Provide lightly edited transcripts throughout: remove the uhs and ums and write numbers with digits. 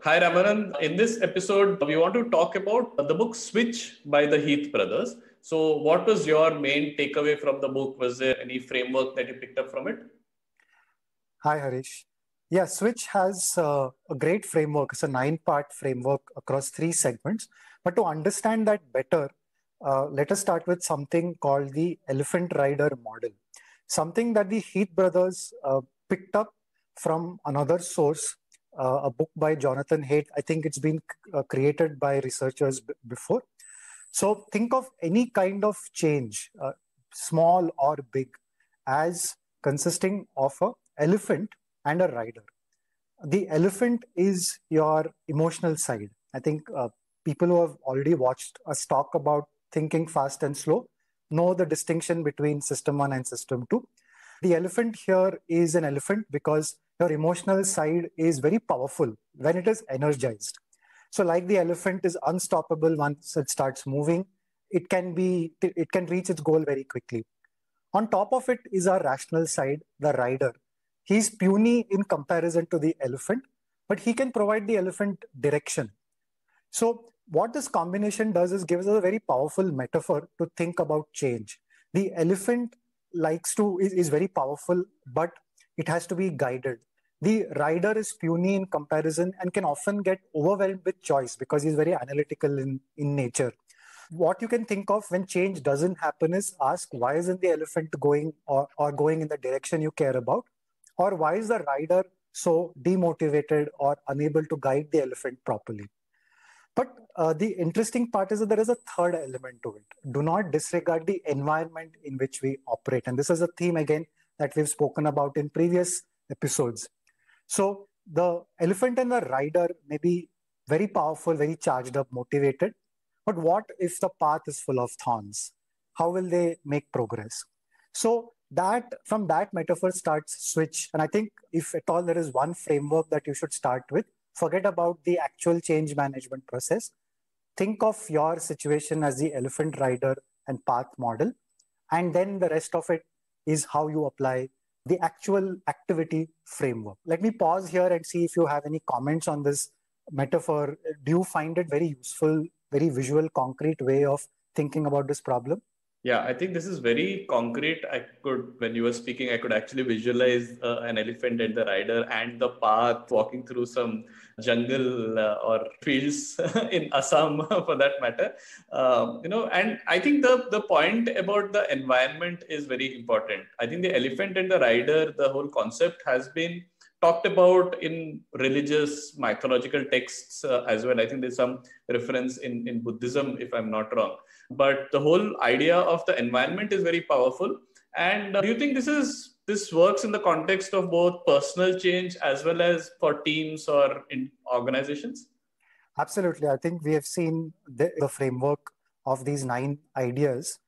Hi Ramanand. In this episode, we want to talk about the book Switch by the Heath Brothers. So, what was your main takeaway from the book? Was there any framework that you picked up from it? Hi, Harish. Yeah, Switch has a great framework. It's a 9-part framework across 3 segments. But to understand that better, let us start with something called the Elephant Rider model, something that the Heath brothers picked up from another source, a book by Jonathan Haidt. I think it's been created by researchers before. So think of any kind of change, small or big, as consisting of an elephant and a rider. The elephant is your emotional side. I think people who have already watched us talk about thinking fast and slow know the distinction between system 1 and system 2. The elephant here is an elephant because your emotional side is very powerful when it is energized. So like the elephant is unstoppable once it starts moving, it can reach its goal very quickly. On top of it is our rational side, the rider. He's puny in comparison to the elephant, but he can provide the elephant direction. So what this combination does is gives us a very powerful metaphor to think about change. The elephant is very powerful, but it has to be guided. The rider is puny in comparison and can often get overwhelmed with choice because he's very analytical in nature. What you can think of when change doesn't happen is ask, why isn't the elephant going or going in the direction you care about? Or why is the rider so demotivated or unable to guide the elephant properly? But the interesting part is that there is a third element to it. Do not disregard the environment in which we operate. And this is a theme, again, that we've spoken about in previous episodes. So the elephant and the rider may be very powerful, very charged up, motivated. But what if the path is full of thorns? How will they make progress? So from that metaphor starts Switch. And I think if at all there is one framework that you should start with, forget about the actual change management process. Think of your situation as the elephant rider and path model. And then the rest of it is how you apply the actual activity framework. Let me pause here and see if you have any comments on this metaphor. Do you find it very useful, very visual, concrete way of thinking about this problem? Yeah, I think this is very concrete. When you were speaking, I could actually visualize an elephant and the rider and the path walking through some jungle or fields in Assam for that matter. And I think the point about the environment is very important. I think the elephant and the rider, the whole concept has been talked about in religious mythological texts as well. I think there's some reference in Buddhism, if I'm not wrong. But the whole idea of the environment is very powerful. And do you think this works in the context of both personal change as well as for teams or in organizations? Absolutely. I think we have seen the framework of these 9 ideas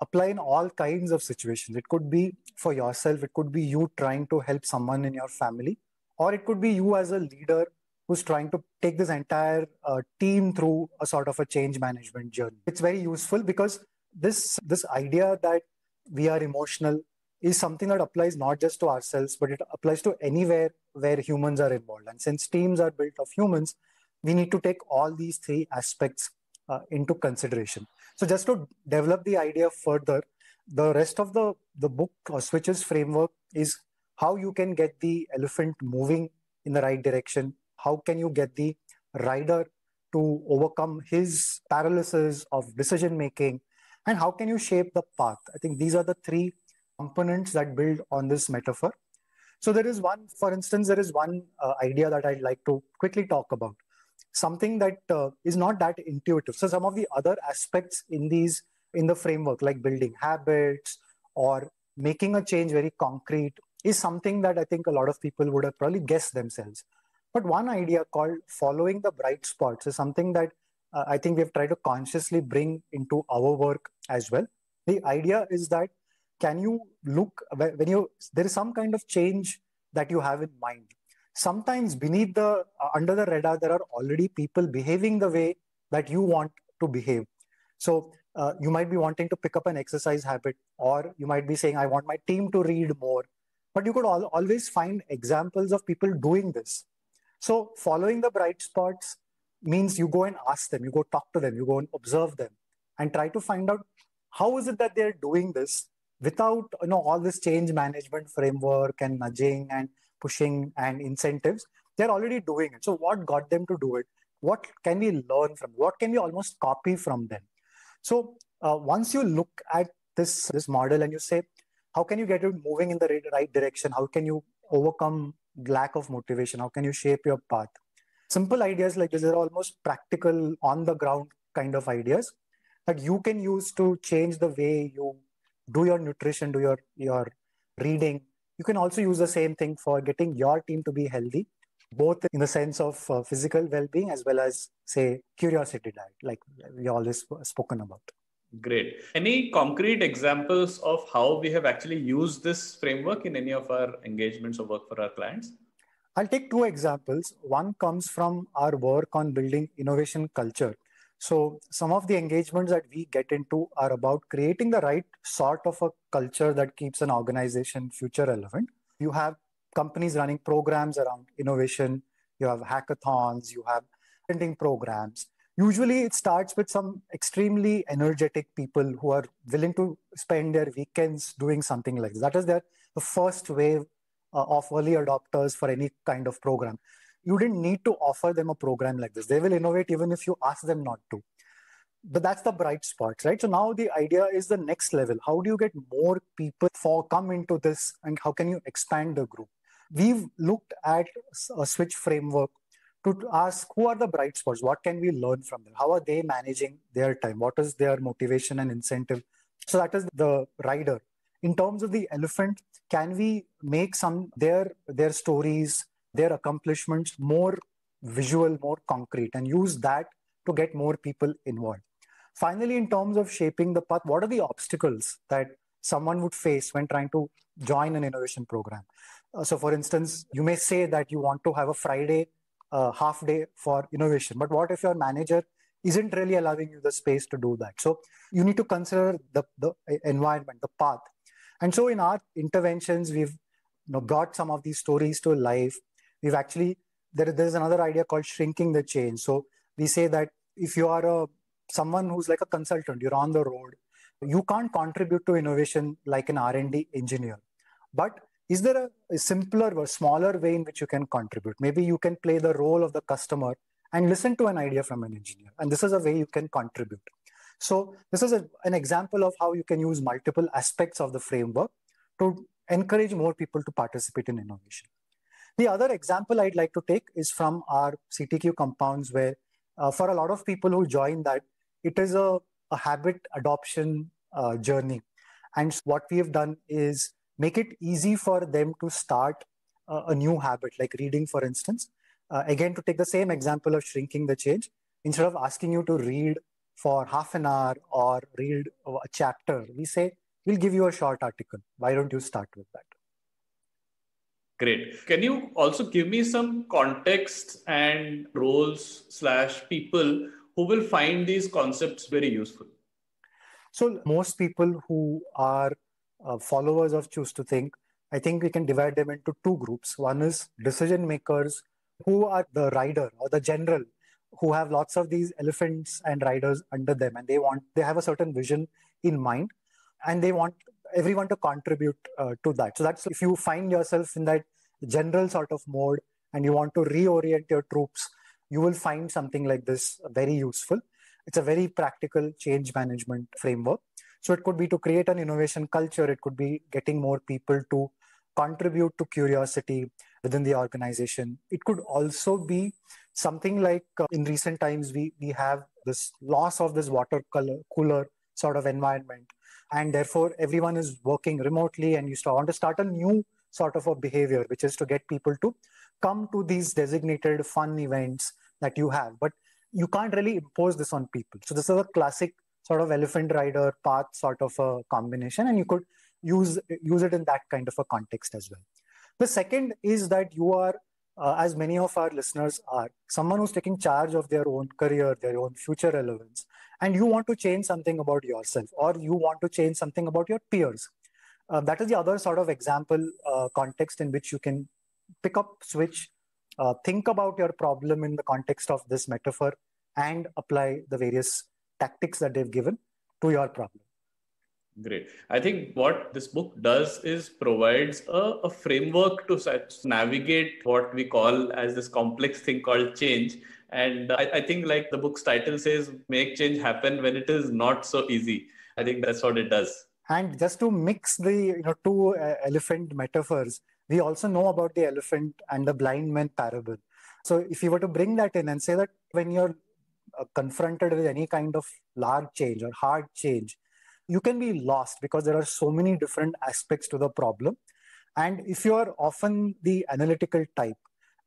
apply in all kinds of situations. It could be for yourself, it could be you trying to help someone in your family, or it could be you as a leader who's trying to take this entire team through a sort of a change management journey. It's very useful because this idea that we are emotional is something that applies not just to ourselves, but it applies to anywhere where humans are involved. And since teams are built of humans, we need to take all these 3 aspects into consideration. So just to develop the idea further, the rest of the book or Switches framework is how you can get the elephant moving in the right direction. How can you get the rider to overcome his paralysis of decision making? And how can you shape the path? I think these are the 3 components that build on this metaphor. So there is one idea that I'd like to quickly talk about. Something that is not that intuitive. So some of the other aspects in the framework, like building habits or making a change very concrete, is something that I think a lot of people would have probably guessed themselves. But one idea called following the bright spots is something that I think we've tried to consciously bring into our work as well. The idea is that can you look there is some kind of change that you have in mind. Sometimes beneath under the radar, there are already people behaving the way that you want to behave. So you might be wanting to pick up an exercise habit, or you might be saying, I want my team to read more. But you could always find examples of people doing this. So following the bright spots means you go and ask them, you go talk to them, you go and observe them and try to find out how is it that they're doing this without all this change management framework and nudging and pushing and incentives. They're already doing it. So what got them to do it? What can we learn from? What can we almost copy from them? So once you look at this model and you say, how can you get it moving in the right direction? How can you overcome lack of motivation? How can you shape your path? Simple ideas like this are almost practical, on the ground kind of ideas that you can use to change the way you do your nutrition, do your reading. You can also use the same thing for getting your team to be healthy, both in the sense of physical well-being as well as, say, curiosity diet, like we always spoken about. Great. Any concrete examples of how we have actually used this framework in any of our engagements or work for our clients? I'll take two examples. One comes from our work on building innovation culture. So some of the engagements that we get into are about creating the right sort of a culture that keeps an organization future relevant. You have companies running programs around innovation. You have hackathons, you have patenting programs. Usually it starts with some extremely energetic people who are willing to spend their weekends doing something like this. That is the first wave of early adopters for any kind of program. You didn't need to offer them a program like this. They will innovate even if you ask them not to. But that's the bright spots, right? So now the idea is the next level. How do you get more people come into this, and how can you expand the group? We've looked at a switch framework to ask who are the bright spots? What can we learn from them? How are they managing their time? What is their motivation and incentive? So that is the rider. In terms of the elephant, can we make their stories, their accomplishments more visual, more concrete, and use that to get more people involved? Finally, in terms of shaping the path, what are the obstacles that someone would face when trying to join an innovation program? So for instance, you may say that you want to have a Friday half day for innovation, but what if your manager isn't really allowing you the space to do that? So you need to consider the environment, the path. And so in our interventions, we've brought some of these stories to life. We've actually, there's another idea called shrinking the chain. So we say that if you are someone who's like a consultant, you're on the road, you can't contribute to innovation like an R&D engineer. But is there a simpler or smaller way in which you can contribute? Maybe you can play the role of the customer and listen to an idea from an engineer. And this is a way you can contribute. So this is an example of how you can use multiple aspects of the framework to encourage more people to participate in innovation. The other example I'd like to take is from our CTQ compounds, where for a lot of people who join that, it is a habit adoption journey. And what we have done is make it easy for them to start a new habit, like reading, for instance. Again, to take the same example of shrinking the change, instead of asking you to read for half an hour or read a chapter, we say, we'll give you a short article. Why don't you start with that? Great. Can you also give me some context and roles/people who will find these concepts very useful? So most people who are followers of Choose to Think, I think we can divide them into two groups. One is decision makers who are the rider or the general, who have lots of these elephants and riders under them, and they have a certain vision in mind, and they want everyone to contribute to that. So that's, if you find yourself in that general sort of mode and you want to reorient your troops, you will find something like this very useful. It's a very practical change management framework. So it could be to create an innovation culture. It could be getting more people to contribute to curiosity within the organization. It could also be something like in recent times, we have this loss of this water cooler sort of environment. And therefore, everyone is working remotely, and you want to start a new sort of a behavior, which is to get people to come to these designated fun events that you have. But you can't really impose this on people. So this is a classic sort of elephant rider path sort of a combination, and you could use it in that kind of a context as well. The second is that you are, as many of our listeners are, someone who's taking charge of their own career, their own future relevance, and you want to change something about yourself, or you want to change something about your peers. That is the other sort of example context in which you can pick up Switch think about your problem in the context of this metaphor and apply the various tactics that they've given to your problem. Great. I think what this book does is provides a framework to navigate what we call as this complex thing called change. And I think, like the book's title says, make change happen when it is not so easy. I think that's what it does. And just to mix the two elephant metaphors, we also know about the elephant and the blind man parable. So if you were to bring that in and say that when you're confronted with any kind of large change or hard change, you can be lost because there are so many different aspects to the problem. And if you are often the analytical type,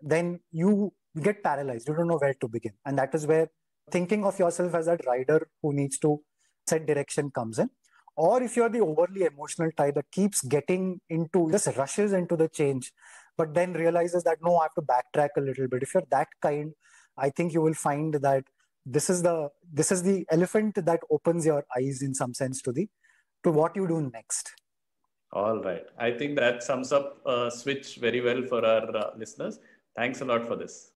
then you get paralyzed. You don't know where to begin. And that is where thinking of yourself as that rider who needs to set direction comes in. Or if you're the overly emotional type that keeps getting into, just rushes into the change, but then realizes that, no, I have to backtrack a little bit. If you're that kind, I think you will find that this is the elephant that opens your eyes in some sense to what you do next. All right. I think that sums up Switch very well for our listeners. Thanks a lot for this.